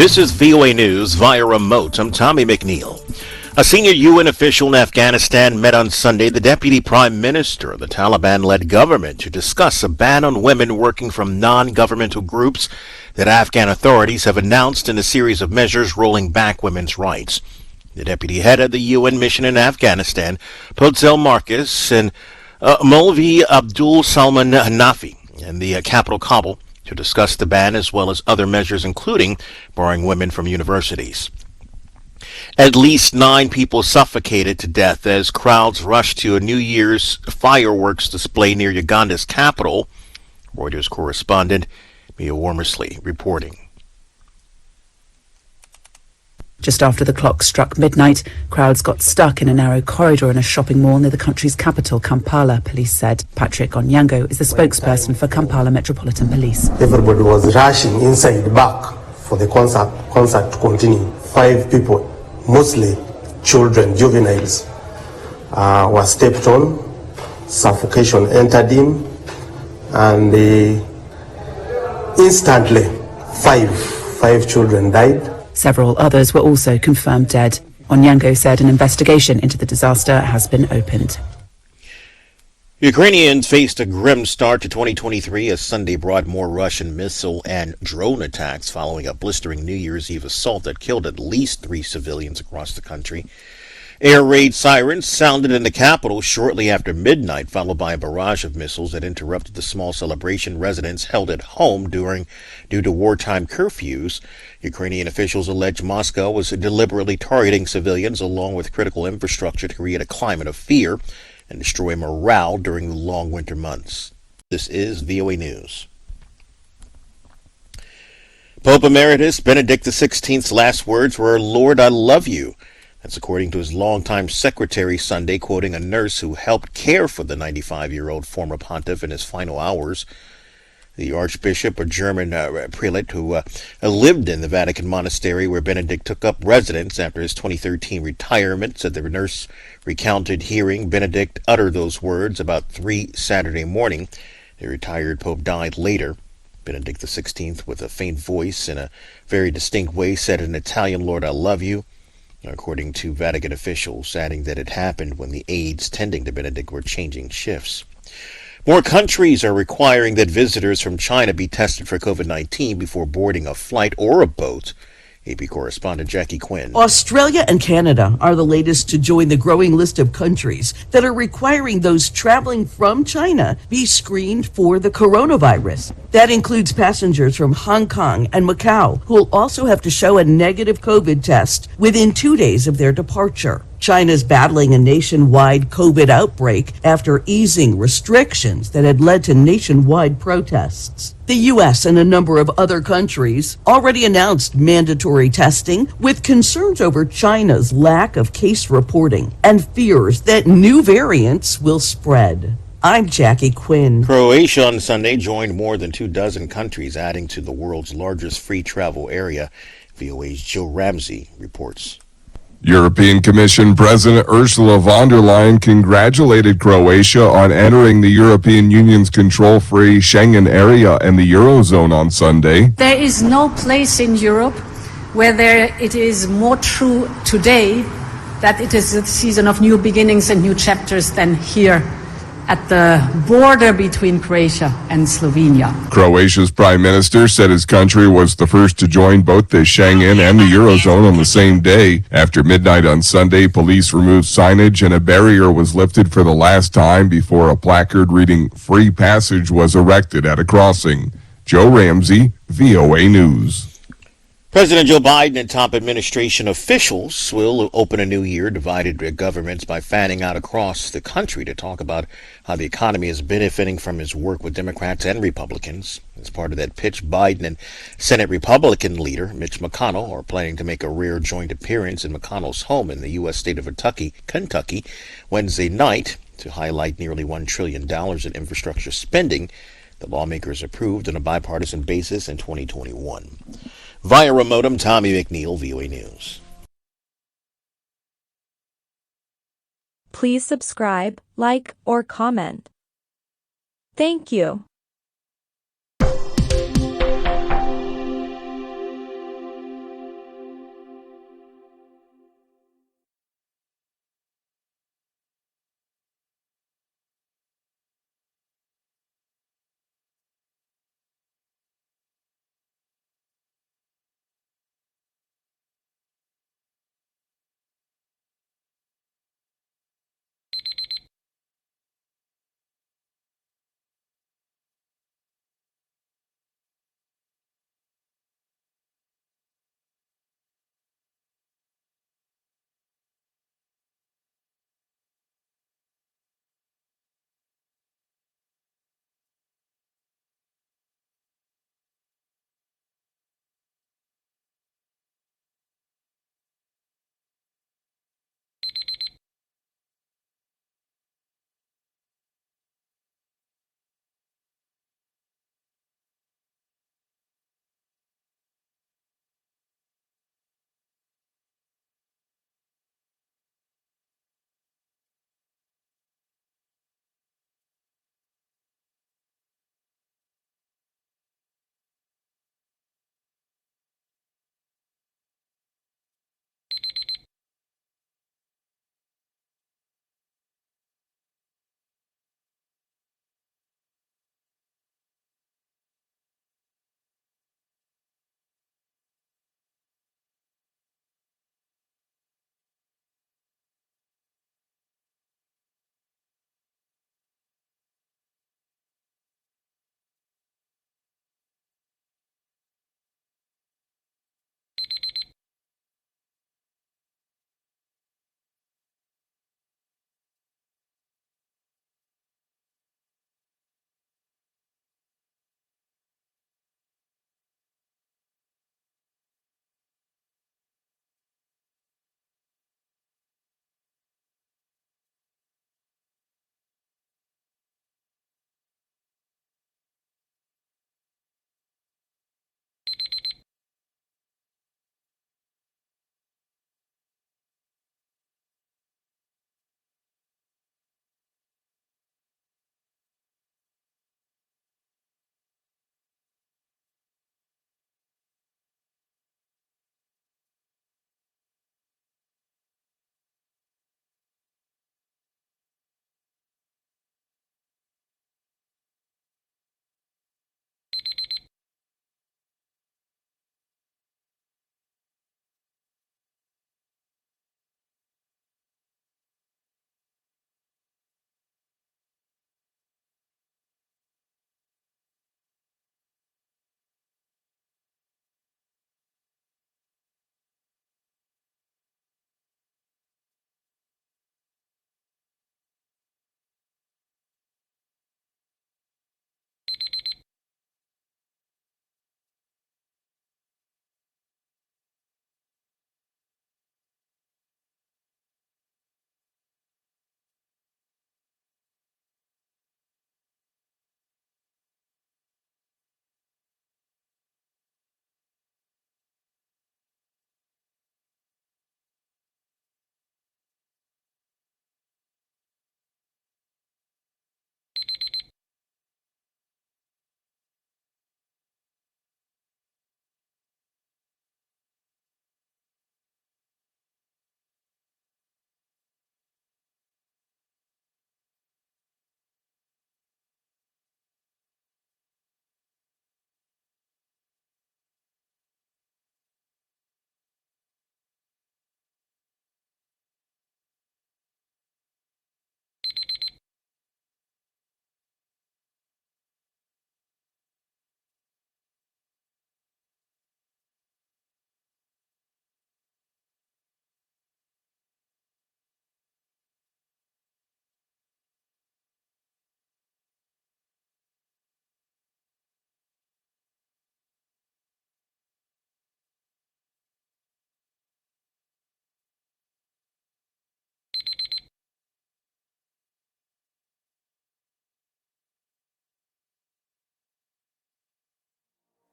This is VOA News via remote. I'm Tommy McNeil. A senior UN official in Afghanistan met on Sunday the deputy prime minister of the Taliban-led government to discuss a ban on women working from non-governmental groups that Afghan authorities have announced in a series of measures rolling back women's rights. The deputy head of the UN mission in Afghanistan, Pozel Marcus, and Molvi Abdul Salman Hanafi in the capital Kabul to discuss the ban as well as other measures, including barring women from universities. At least 9 people suffocated to death as crowds rushed to a New Year's fireworks display near Uganda's capital. Reuters correspondent Mia Wormersley reporting. Just after the clock struck midnight, crowds got stuck in a narrow corridor in a shopping mall near the country's capital, Kampala, police said. Patrick Onyango is the spokesperson for Kampala Metropolitan Police. Everybody was rushing inside back for the concert to continue. 5 people, mostly children, juveniles, were stepped on. Suffocation entered him, and instantly 5 children died. Several others were also confirmed dead. Onyango said an investigation into the disaster has been opened. Ukrainians faced a grim start to 2023 as Sunday brought more Russian missile and drone attacks following a blistering New Year's Eve assault that killed at least 3 civilians across the country. Air raid sirens sounded in the capital shortly after midnight, followed by a barrage of missiles that interrupted the small celebration residents held at home due to wartime curfews. Ukrainian officials allege Moscow was deliberately targeting civilians along with critical infrastructure to create a climate of fear and destroy morale during the long winter months. This is VOA News. Pope Emeritus Benedict XVI's last words were, "Lord, I love you." That's according to his longtime secretary Sunday, quoting a nurse who helped care for the 95-year-old former pontiff in his final hours. The Archbishop, a German prelate who lived in the Vatican monastery where Benedict took up residence after his 2013 retirement, said the nurse recounted hearing Benedict utter those words about 3 Saturday morning. The retired pope died later. Benedict XVI, with a faint voice in a very distinct way, said in Italian, "Lord, I love you," according to Vatican officials, adding that it happened when the aides tending to Benedict were changing shifts. More countries are requiring that visitors from China be tested for COVID-19 before boarding a flight or a boat. AP correspondent Jackie Quinn. Australia and Canada are the latest to join the growing list of countries that are requiring those traveling from China be screened for the coronavirus. That includes passengers from Hong Kong and Macau, who will also have to show a negative COVID test within 2 days of their departure. China's battling a nationwide COVID outbreak after easing restrictions that had led to nationwide protests. The U.S. and a number of other countries already announced mandatory testing, with concerns over China's lack of case reporting and fears that new variants will spread. I'm Jackie Quinn. Croatia on Sunday joined more than 24 countries, adding to the world's largest free travel area. VOA's Joe Ramsey reports. European Commission President Ursula von der Leyen congratulated Croatia on entering the European Union's control-free Schengen area and the Eurozone on Sunday. There is no place in Europe where it is more true today that it is a season of new beginnings and new chapters than here at the border between Croatia and Slovenia. Croatia's prime minister said his country was the first to join both the Schengen and the Eurozone on the same day. After midnight on Sunday, police removed signage and a barrier was lifted for the last time before a placard reading "Free Passage" was erected at a crossing. Joe Ramsey, VOA News. President Joe Biden and top administration officials will open a new year divided governments by fanning out across the country to talk about how the economy is benefiting from his work with Democrats and Republicans. As part of that pitch, Biden and Senate Republican leader Mitch McConnell are planning to make a rare joint appearance in McConnell's home in the U.S. state of Kentucky Wednesday night to highlight nearly $1 trillion in infrastructure spending the lawmakers approved on a bipartisan basis in 2021. Via remote, I'm Tommy McNeil, VOA News. Please subscribe, like, or comment. Thank you.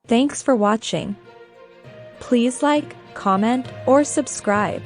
Thanks for watching. Please like, comment, or subscribe.